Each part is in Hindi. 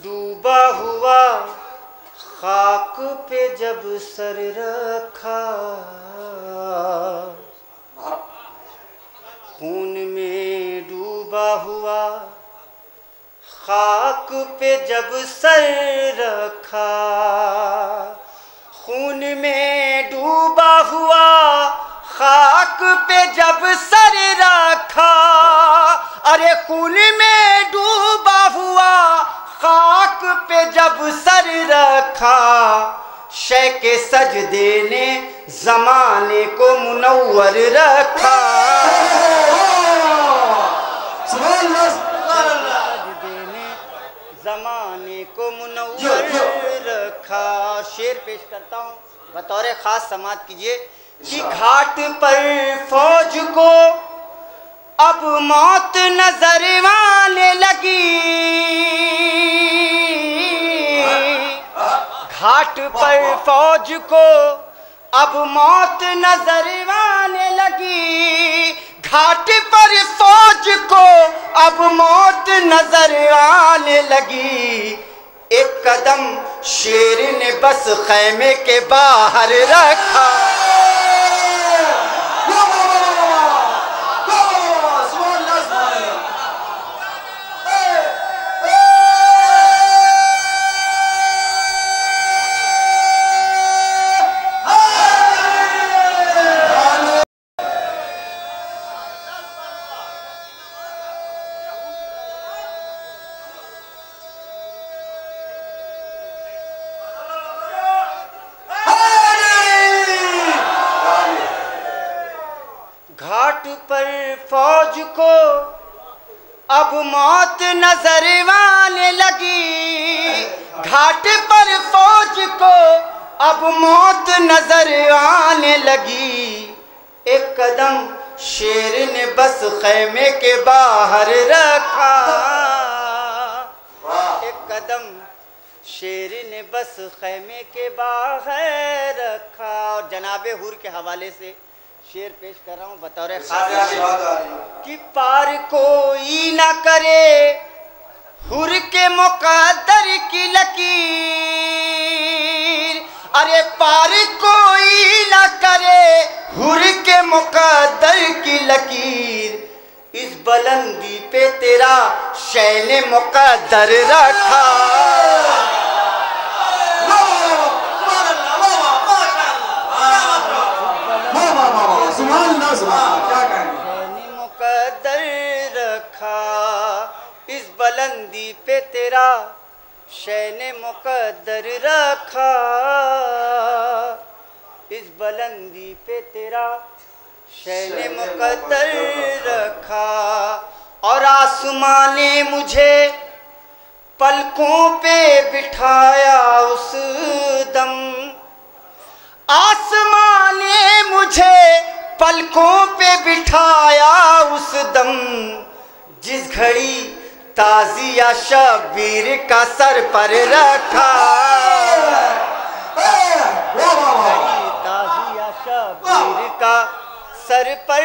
डूबा हुआ खाक पे जब सर रखा, खून में डूबा हुआ खाक पे जब सर रखा, खून में डूबा हुआ खाक पे जब सर रखा, अरे खून में डूबा हुआ खाक पे जब सर रखा, शे के सजदे ने जमाने को मुनव्वर रखा। सजदे ने जमाने को मुनव्वर रखा। शेर पेश करता हूँ बतौर खास समात कीजिए कि घाट पर फौज को अब मौत नजर आने लगी, घाट पर फौज को अब मौत नजर आने लगी, घाट पर फौज को अब मौत नजर आने लगी। एक कदम शेर ने बस खैमे के बाहर रखा। घाट पर फौज को अब मौत नजर आने लगी, घाट पर फौज को अब मौत नजर आने लगी। एक कदम शेर ने बस खैमे के बाहर रखा, एक कदम शेर ने बस खैमे के बाहर रखा। और जनाबे हुर के हवाले से शेर पेश कर रहा हूँ बतौर खास कि पार कोई ना करे हुर के मुक़द्दर की लकीर, अरे पार कोई ना करे हुर के मुक़द्दर की लकीर, इस बुलंदी पे तेरा शैने मुक़द्दर रखा। मुक़द्दर रखा, इस बुलंदी पे तेरा शैने मुक़द्दर रखा, इस बुलंदी पे तेरा शैने मुक़द्दर रखा। और आसमां ने मुझे पलकों पे बिठाया उस दम, आसमां ने मुझे पलकों पे बिठाया उस दम, जिस घड़ी ताजिया शबीर का सर पर रखा, ताजिया शबीर का सर पर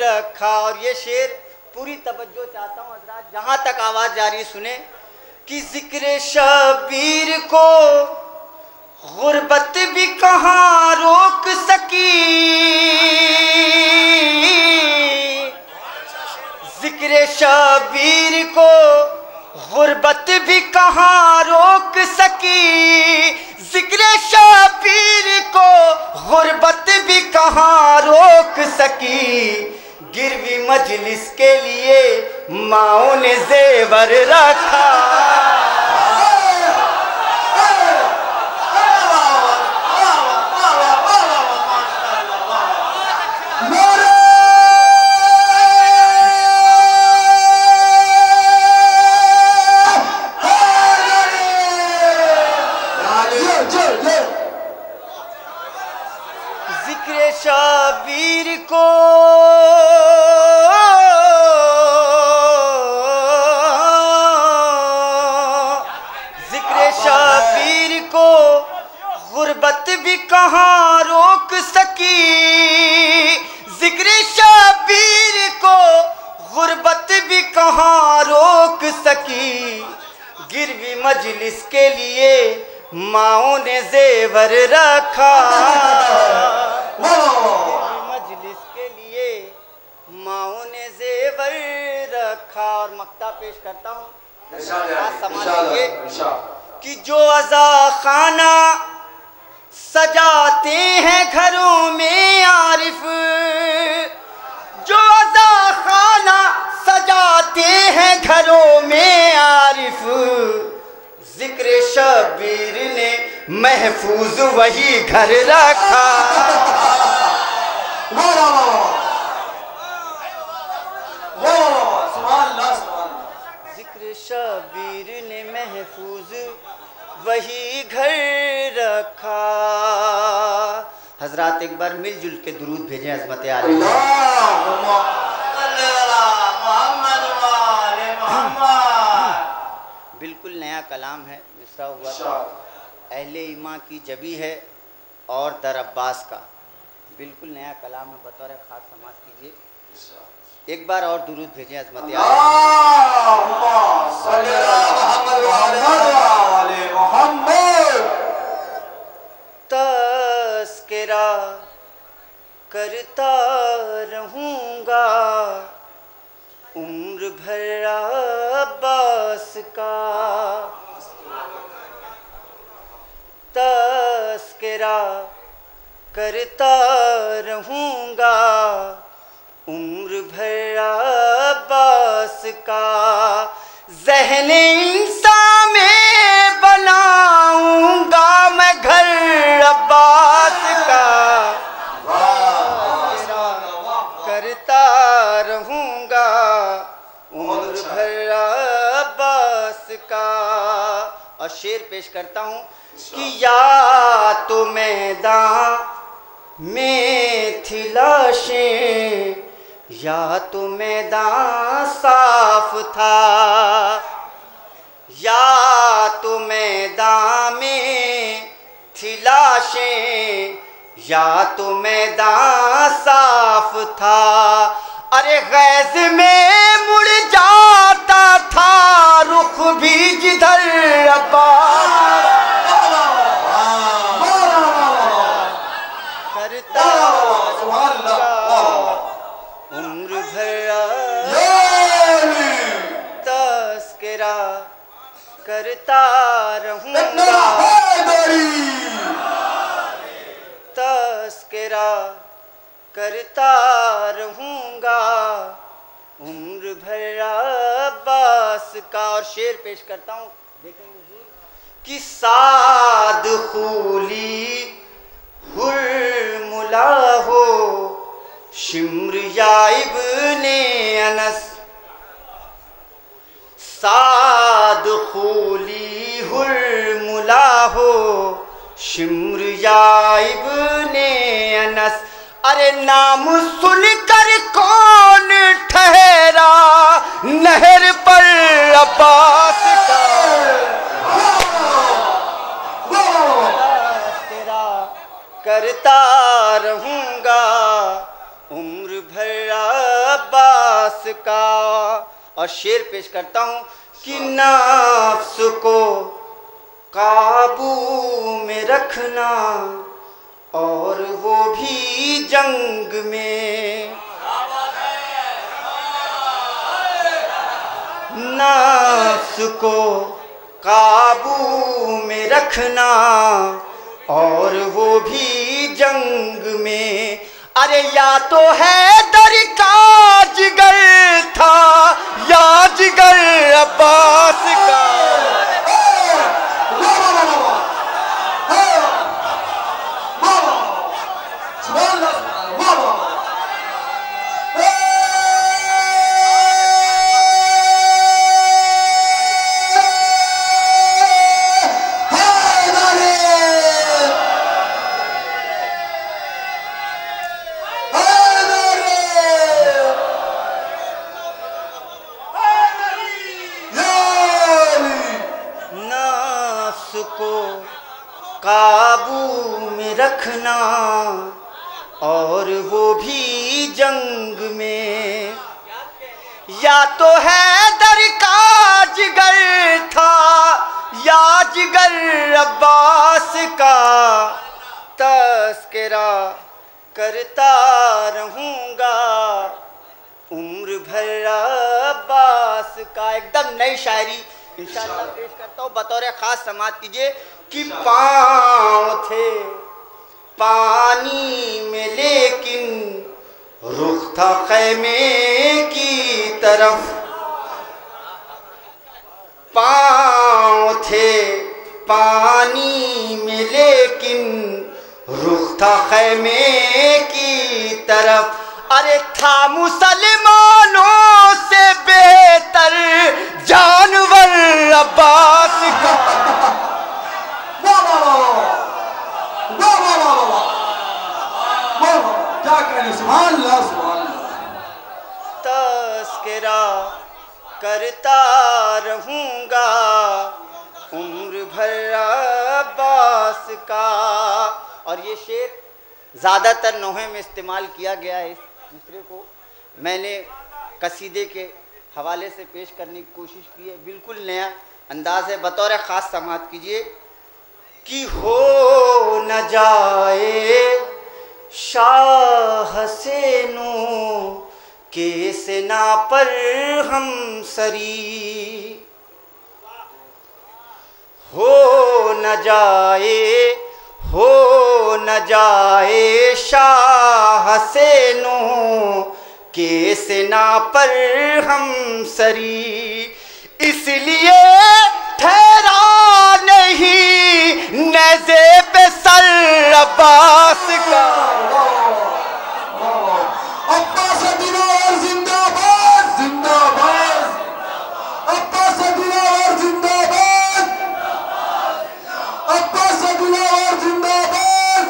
रखा। और ये शेर पूरी तवज्जो चाहता हूँ हज़रात, जहाँ तक आवाज़ जारी सुने कि जिक्र शबीर को गुर्बत भी कहाँ रोक सकी, जिक्र शबीर को गुर्बत भी कहाँ रोक सकी, जिक्र शबीर को गुर्बत भी कहाँ रोक सकी। गिरवी मजलिस के लिए माओ ने जेवर रखा, जिक्र शबीर को गुर्बत भी कहाँ रोक सकी, जिक्र शबीर को गुर्बत भी कहाँ रोक सकी। फिर भी मजलिस के लिए माओ ने जेवर रखा, मजलिस के लिए माओ ने जेवर रखा। और मक्ता पेश करता हूँ, समझिए कि जो अज़ा खाना सजाते हैं घरों में आरिफ, जो अज़ा खाना सजाते हैं घरों में आरिफ, जिक्र शबीर ने महफूज वही घर रखा। जिक्र शबीर ने महफूज वही घर रखा। हजरात एक बार मिलजुल के दुरूद भेजें अज़मत आली। बिल्कुल नया कलाम है, मिसरा हुआ था अहले ईमान की जबी है और दर अब्बास का, बिल्कुल नया कलाम है, बतौर खास समाज कीजिए। एक बार और दुरूद भेजें अज़मत आली। तज़किरा करता रहूँगा उम्र भर अब्बास का, तज़किरा करता रहूँगा उम्र भर अब्बास का। ज़हन इंसान में बनाऊँगा मैं घर अब्बास का, करता रहूँगा उम्र भर अब्बास का। और शेर पेश करता हूँ कि या तो मैदान में थी लाशें, या तो मैदान साफ था, या तो मैदान में थी लाशें, या तो मैदान साफ था। अरे गैज़ में मुड़ जाता था रुख भी जिधर अब्बास करता उम्र भर तज़किरा करता रहूँगा, तज़किरा करता रहूँगा उम्र भर अब्बास का। और शेर पेश करता हूँ, देखेंगे कि साद खूली हुर्मुला हो शिम्र या इब्ने अनस, साद खूली हुर्मुला हो शिम्र या इब्ने अनस। अरे नाम सुनकर कौन ठहरा नहर पर अब्बास का, तेरा करता रहूँगा उम्र भर अब्बास का। और शेर पेश करता हूँ कि नफ्स को काबू में रखना और वो भी जंग में, नफ्स को काबू में रखना और वो भी जंग में। अरे या तो है दर का जिगर था या जिगर अब्बास का, काबू में रखना और वो भी जंग में। या तो है दर का जिगर था करता रहूँगा उम्र भर अब्बास का। एकदम नई शायरी इंशाअल्लाह पेश करता हूँ बतौर ख़ास समाअत कीजिए कि पाँव थे पानी में लेकिन रुख था खैमे की तरफ, पाँव थे पानी में लेकिन रुख था खैमे की तरफ। अरे था मुसलमानों से बेहतर जानवर अब्बास का। क्या करें, सुभान अल्लाह सुभान अल्लाह। तस्करा करता रहूँगा उम्र भर अब्बास का। और ये शेर ज़्यादातर नोहे में इस्तेमाल किया गया है। इस दूसरे को मैंने कसीदे के हवाले से पेश करने की कोशिश की है, बिल्कुल नया अंदाज है। बतौर ख़ास समाअत कीजिए कि हो न जाए शाह से नू के सेना पर हम सरी, हो न जाए शाह से नू के सेना पर हम सरी। इसलिए ठहरा नहीं नेज़े पे सर अब्बास का। अब्बास दिलावर जिंदाबाद जिंदाबाद, अब्बास दिलावर जिंदाबाद, अब्बास दिलावर जिंदाबाद,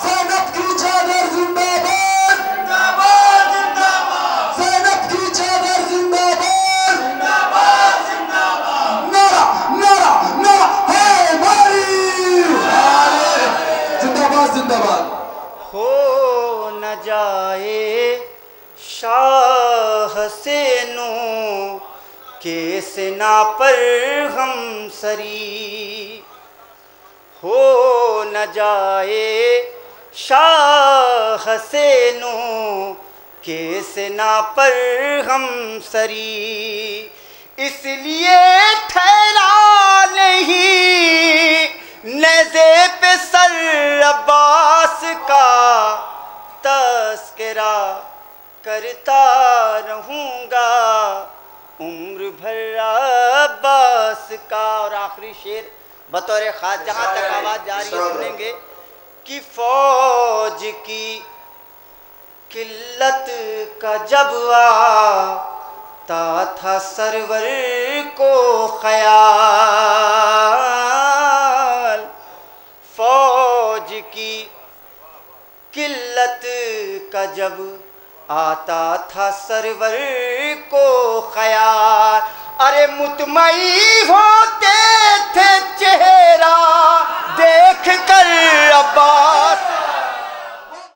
ज़ैनब की चादर जिंदाबाद, ज़ैनब की चादर जिंदाबाद, नारा नारा नारा है भाई, जिंदाबाद जिंदाबाद। हो न जाए शाह से नू के सेना पर हम सरी, हो न जाए शाह से नू के सेना पर हम सरी। इसलिए ठहरा नहीं नेज़े पे सर अब्बास का। तस्करा करता रहूँगा उम्र भर अब्बास का। और आखिरी शेर बतौर ख़ास, जहाँ तक आवाज़ जा रही है सुनेंगे कि फौज की किल्लत का जब आता था सरवर को ख्याल, फौज की किल्लत का जब आता था सरवर को ख्याल। अरे मुतमई हो